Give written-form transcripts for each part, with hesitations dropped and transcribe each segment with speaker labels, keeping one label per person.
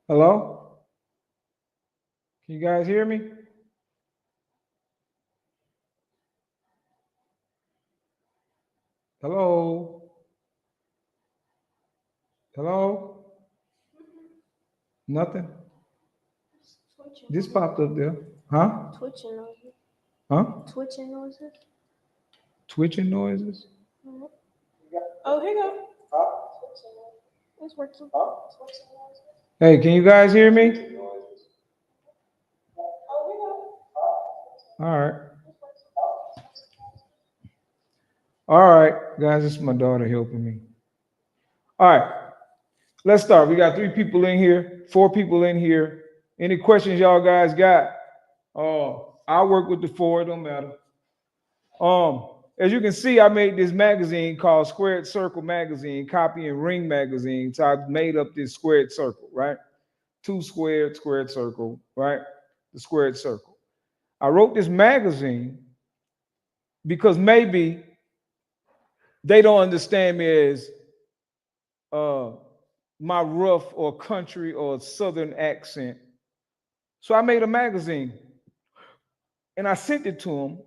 Speaker 1: Hello? Can you guys hear me? Hello? Hello? Nothing? This popped up there. Huh?
Speaker 2: Twitching noises.
Speaker 1: Huh?
Speaker 2: Twitching noises.
Speaker 1: Twitching noises?
Speaker 2: Mhm. Oh, here you go. It's working.
Speaker 1: Hey, can you guys hear me? All right. All right, guys, this is my daughter helping me. All right, let's start. We got 3 people in here, 4 people in here. Any questions y'all guys got? I'll work with the four, it don't matter. As you can see, I made this magazine called Squared Circle Magazine, copying Ring Magazine. So I made up this squared circle, right? Two squared circle, right? The squared circle. I wrote this magazine because maybe they don't understand me as uh, my rough or country or southern accent. So I made a magazine and I sent it to them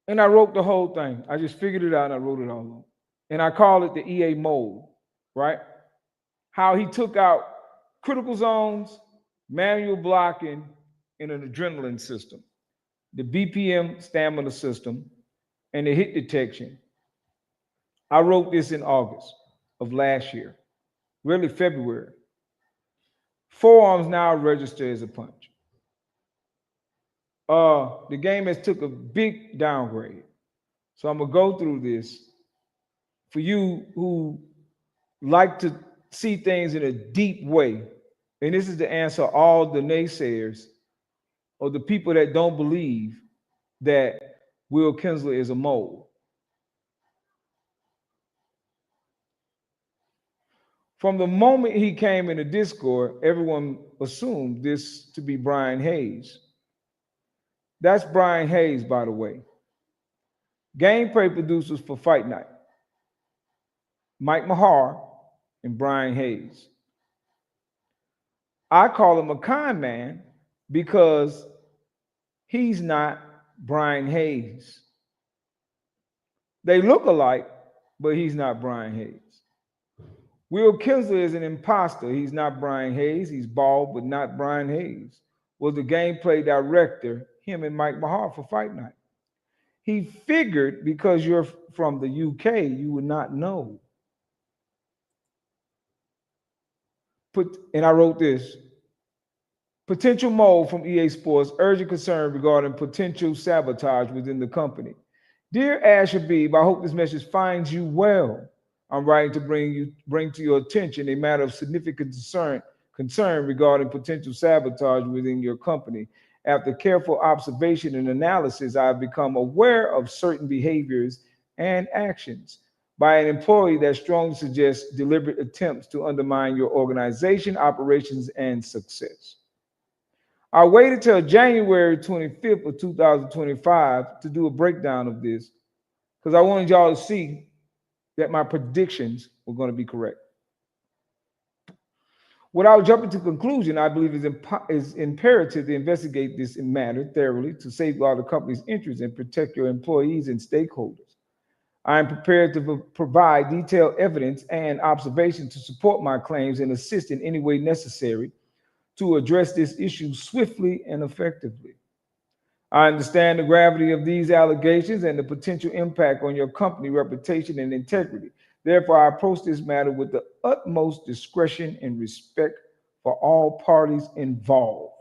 Speaker 1: and I wrote the whole thing. I just figured it out and I wrote it all on. And I call it the EA mold, right? How he took out critical zones, manual blocking, and an adrenaline system, the BPM stamina system, and the hit detection. I wrote this in August of last year, really February. Forearms now register as a punch. The game has took a big downgrade. So I'm gonna go through this for you who like to see things in a deep way. And this is to answer all the naysayers or the people that don't believe that Will Kinsler is a mole. From the moment he came into Discord, everyone assumed this to be Brian Hayes. That's Brian Hayes, by the way. Gameplay producers for Fight Night, Mike Mahar and Brian Hayes. I call him a con man because he's not Brian Hayes. They look alike, but he's not Brian Hayes. Will Kinsler is an imposter. He's not Brian Hayes. He's bald, but not Brian Hayes. Was the gameplay director, him and Mike Mahar for Fight Night. He figured because you're from the UK, you would not know. And I wrote this. Potential mold from EA Sports, urgent concern regarding potential sabotage within the company. Dear Ash Habib, I hope this message finds you well. I'm writing to bring to your attention a matter of significant concern regarding potential sabotage within your company. After careful observation and analysis, I have become aware of certain behaviors and actions by an employee that strongly suggests deliberate attempts to undermine your organization, operations, and success. I waited till January 25th of 2025 to do a breakdown of this because I wanted y'all to see that my predictions were going to be correct. Without jumping to conclusion, I believe it's imperative to investigate this matter thoroughly to safeguard the company's interests and protect your employees and stakeholders. I am prepared to provide detailed evidence and observation to support my claims and assist in any way necessary to address this issue swiftly and effectively. I understand the gravity of these allegations and the potential impact on your company reputation and integrity. Therefore, I approach this matter with the utmost discretion and respect for all parties involved.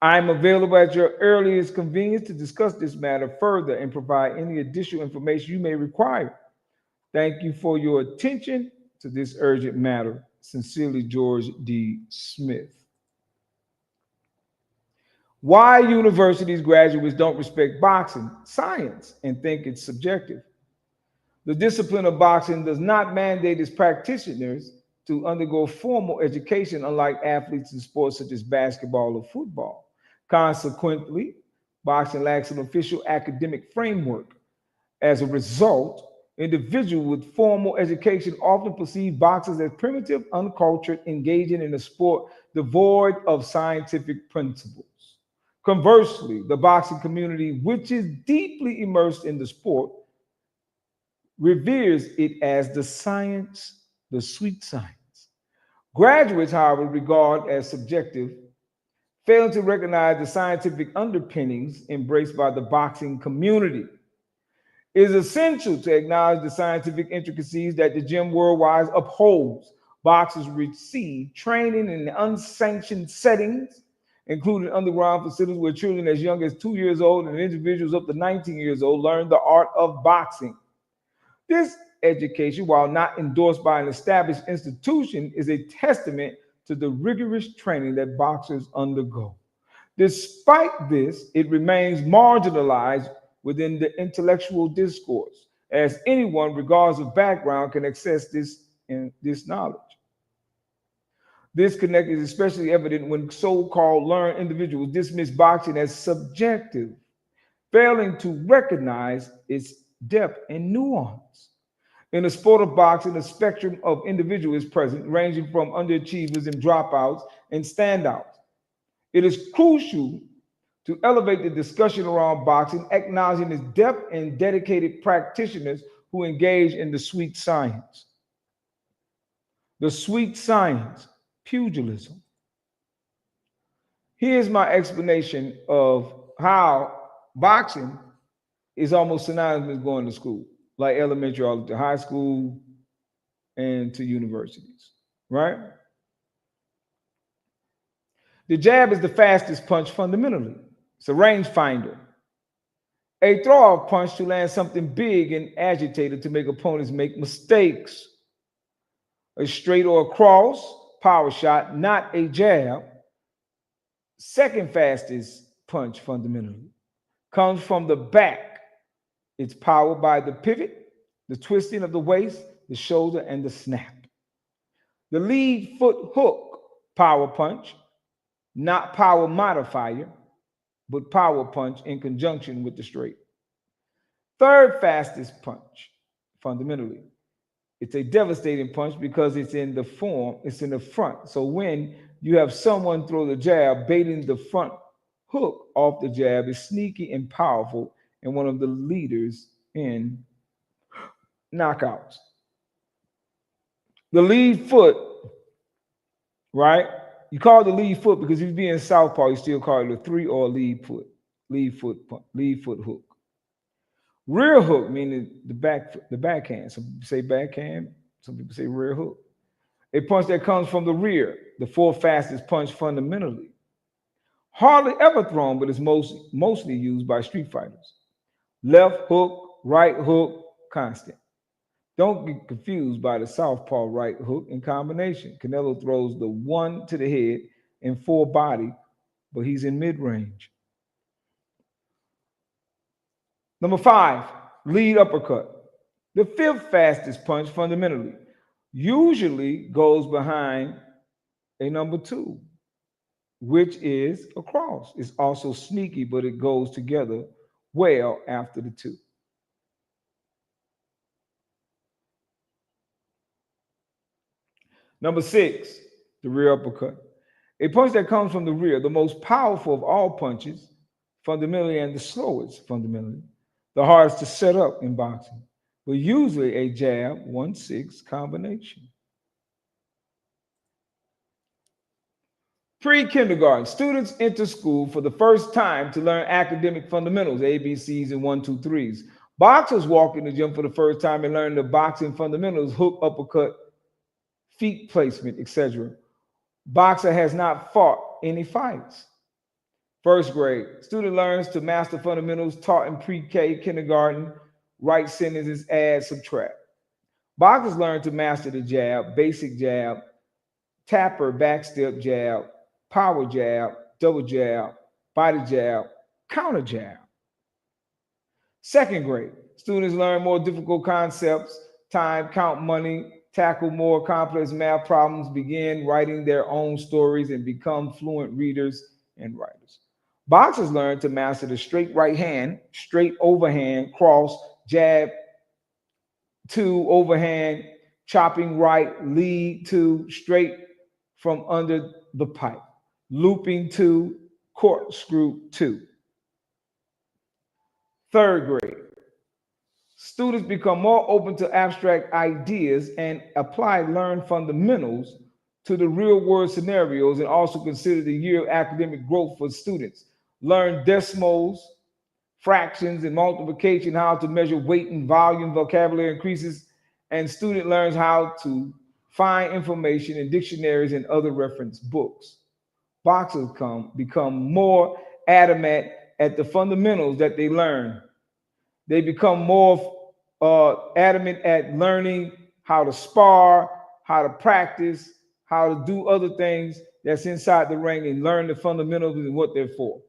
Speaker 1: I am available at your earliest convenience to discuss this matter further and provide any additional information you may require. Thank you for your attention to this urgent matter. Sincerely, George D. Smith. Why universities graduates don't respect boxing science and think it's subjective. The discipline of boxing does not mandate its practitioners to undergo formal education, unlike athletes in sports such as basketball or football. Consequently, boxing lacks an official academic framework. As a result, Individuals with formal education often perceive boxers as primitive, uncultured, engaging in a sport devoid of scientific principles. Conversely, the boxing community, which is deeply immersed in the sport, reveres it as the science, the sweet science. Graduates, however, regard as subjective, failing to recognize the scientific underpinnings embraced by the boxing community. It is essential to acknowledge the scientific intricacies that the gym worldwide upholds. Boxers receive training in unsanctioned settings, including underground facilities where children as young as 2 years old and individuals up to 19 years old learn the art of boxing. This education, while not endorsed by an established institution, is a testament to the rigorous training that boxers undergo. Despite this, it remains marginalized within the intellectual discourse, as anyone, regardless of background, can access this knowledge. This disconnect is especially evident when so-called learned individuals dismiss boxing as subjective, failing to recognize its depth and nuance. In the sport of boxing, a spectrum of individuals is present, ranging from underachievers and dropouts and standouts. It is crucial to elevate the discussion around boxing, acknowledging its depth and dedicated practitioners who engage in the sweet science. The sweet science, pugilism. Here's my explanation of how boxing is almost synonymous with going to school, like elementary all to high school and to universities, right? The jab is the fastest punch fundamentally. It's a rangefinder. A throw-off punch to land something big and agitated to make opponents make mistakes. A straight or a cross power shot, not a jab. Second fastest punch fundamentally comes from the back. It's powered by the pivot, the twisting of the waist, the shoulder, and the snap. The lead foot hook power punch, not power modifier, but power punch in conjunction with the straight. Third fastest punch, fundamentally. It's a devastating punch because it's in the front. So when you have someone throw the jab, baiting the front hook off the jab is sneaky and powerful and one of the leaders in knockouts. The lead foot, right? You call it the lead foot because if you be in southpaw, you still call it a 3 or a lead foot hook. Rear hook meaning the backhand. Some people say backhand, some people say rear hook. A punch that comes from the rear, the fourth fastest punch fundamentally. Hardly ever thrown, but is mostly used by street fighters. Left hook, right hook, constant. Don't get confused by the southpaw right hook in combination. Canelo throws the 1 to the head and 4 body, but he's in mid-range. Number 5, lead uppercut. The fifth fastest punch fundamentally usually goes behind a number 2, which is a cross. It's also sneaky, but it goes together well after the 2. Number 6, the rear uppercut. A punch that comes from the rear, the most powerful of all punches, fundamentally, and the slowest, fundamentally. The hardest to set up in boxing, but usually a jab 1-6 combination. Pre-kindergarten, students enter school for the first time to learn academic fundamentals, ABCs and 1, 2, 3s. Boxers walk in the gym for the first time and learn the boxing fundamentals, hook, uppercut, feet placement, etc. Boxer has not fought any fights. First grade, student learns to master fundamentals taught in pre-K, kindergarten, write sentences, add, subtract. Boxers learn to master the jab, basic jab, tapper, backstep jab, power jab, double jab, body jab, counter jab. Second grade, students learn more difficult concepts, time, count money, tackle more complex math problems, begin writing their own stories, and become fluent readers and writers. Boxers learn to master the straight right hand, straight overhand, cross, jab, 2, overhand, chopping right, lead 2, straight from under the pipe, looping 2, corkscrew 2. Third grade, students become more open to abstract ideas and apply learned fundamentals to the real world scenarios, and also consider the year of academic growth for students. Learn decimals, fractions, and multiplication, how to measure weight and volume, vocabulary increases, and student learns how to find information in dictionaries and other reference books. Boxers become more adamant at the fundamentals that they learn. They become more adamant at learning how to spar, how to practice, how to do other things that's inside the ring, and learn the fundamentals and what they're for.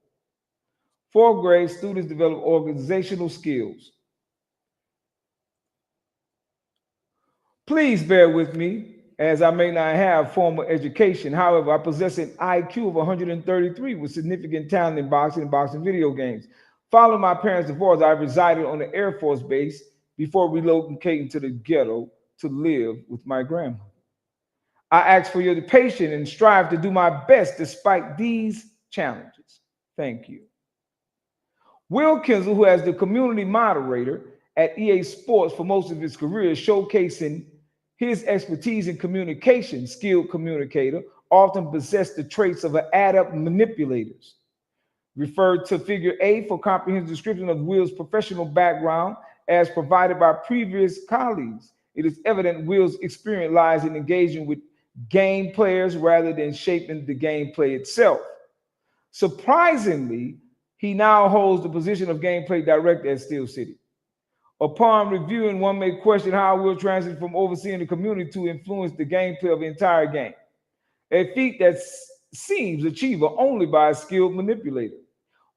Speaker 1: Fourth grade, students develop organizational skills. Please bear with me, as I may not have formal education. However, I possess an IQ of 133 with significant talent in boxing and boxing video games. Following my parents' divorce, I resided on the Air Force Base before relocating to the ghetto to live with my grandmother. I ask for your patience and strive to do my best despite these challenges. Thank you. Will Kinsel, who has the community moderator at EA Sports for most of his career, showcasing his expertise in communication, skilled communicator, often possessed the traits of an adept manipulators. Referred to figure A for comprehensive description of Will's professional background as provided by previous colleagues. It is evident Will's experience lies in engaging with game players rather than shaping the gameplay itself. Surprisingly, he now holds the position of gameplay director at Steel City. Upon reviewing, one may question how Will transition from overseeing the community to influence the gameplay of the entire game, a feat that seems achievable only by a skilled manipulator.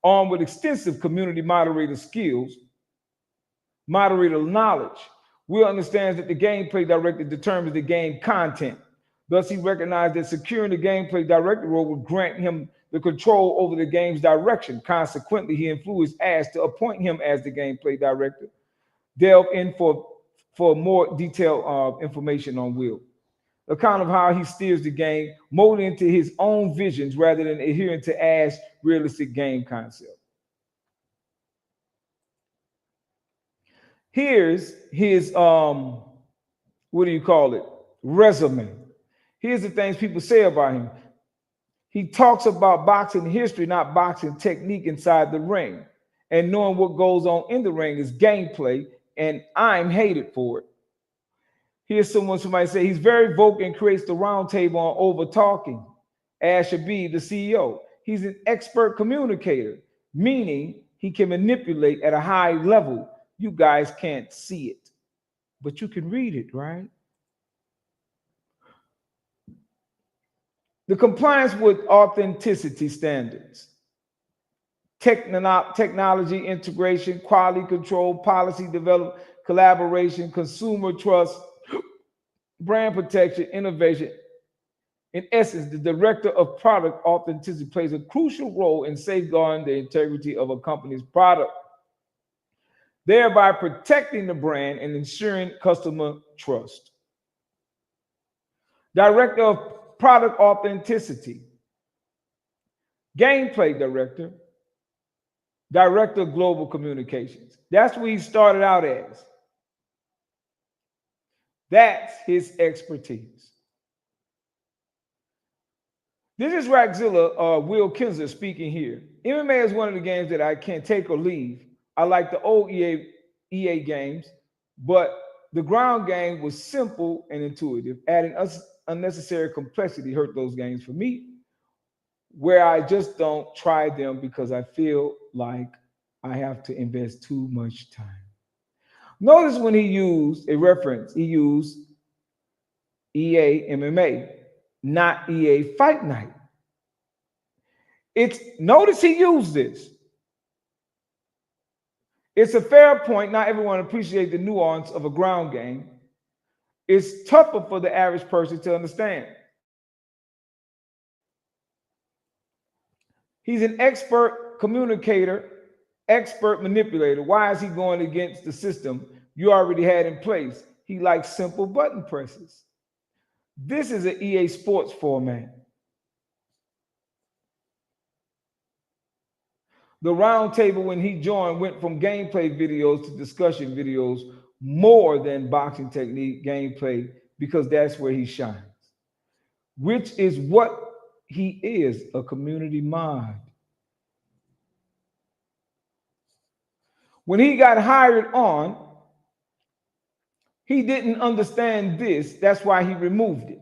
Speaker 1: Armed with extensive community moderator skills, moderator knowledge, Will understands that the gameplay director determines the game content. Thus, he recognized that securing the gameplay director role would grant him the control over the game's direction. Consequently, he influenced Ash to appoint him as the gameplay director. Delve in for more detailed information on Will. Account of how he steers the game, molding into his own visions rather than adhering to Ash's realistic game concept. Here's his resume. Here's the things people say about him. He talks about boxing history, not boxing technique inside the ring. And knowing what goes on in the ring is gameplay, and I'm hated for it. Here's somebody say he's very vocal and creates the round table on over talking. Ash Habib, the CEO. He's an expert communicator, meaning he can manipulate at a high level. You guys can't see it, but you can read it, right? The compliance with authenticity standards, technology integration, quality control, policy development, collaboration, consumer trust, brand protection, innovation. In essence, the director of product authenticity plays a crucial role in safeguarding the integrity of a company's product, thereby protecting the brand and ensuring customer trust. Director of product authenticity, gameplay director, director of global communications. That's what he started out as. That's his expertise. This is Rackzilla, Will Kinsler speaking here. MMA is one of the games that I can't take or leave. I like the old EA games, but the ground game was simple and intuitive. Adding unnecessary complexity hurt those games for me, where I just don't try them because I feel like I have to invest too much time. Notice when he used a reference, he used EA MMA, not EA Fight Night. Notice he used this. It's a fair point. Not everyone appreciates the nuance of a ground game. It's tougher for the average person to understand. He's an expert communicator, expert manipulator. Why is he going against the system? you already had in place. He likes simple button presses. This is an EA Sports format. The roundtable when he joined went from gameplay videos to discussion videos more than boxing technique gameplay because that's where he shines, which is what he is, a community mind. When he got hired on, he didn't understand this. That's why he removed it.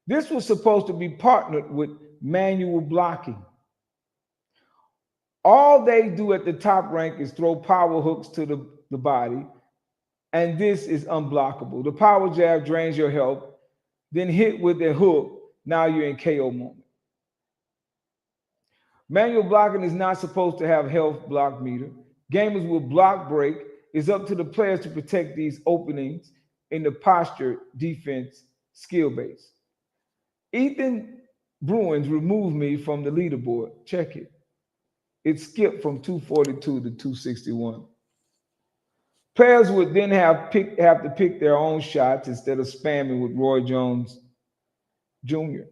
Speaker 1: This was supposed to be partnered with manual blocking. All they do at the top rank is throw power hooks to the body, and this is unblockable. The power jab drains your health, then hit with a hook. Now you're in KO moment. Manual blocking is not supposed to have health block meter. Gamers will block break. It's up to the players to protect these openings in the posture defense skill base. Ethan Bruins removed me from the leaderboard. Check it. It skipped from 242 to 261. Players would then have to pick their own shots instead of spamming with Roy Jones Jr.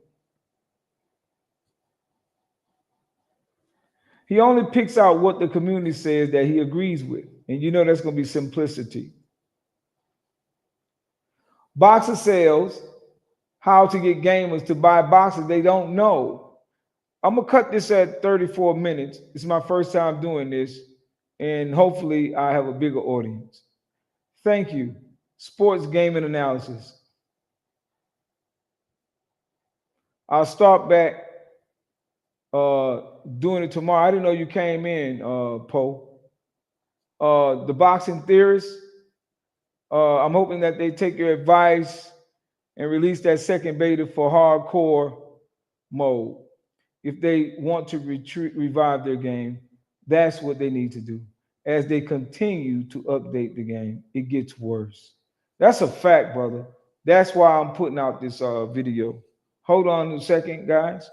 Speaker 1: He only picks out what the community says that he agrees with. And you know that's going to be simplicity. Boxer sales, how to get gamers to buy boxes they don't know. I'm going to cut this at 34 minutes. It's my first time doing this, and hopefully I have a bigger audience. Thank you. Sports Gaming Analysis. I'll start back doing it tomorrow. I didn't know you came in, Poe. The Boxing Theorists. I'm hoping that they take your advice and release that second beta for hardcore mode. If they want to revive their game, that's what they need to do. As they continue to update the game, it gets worse. That's a fact, brother. That's why I'm putting out this video. Hold on a second, guys.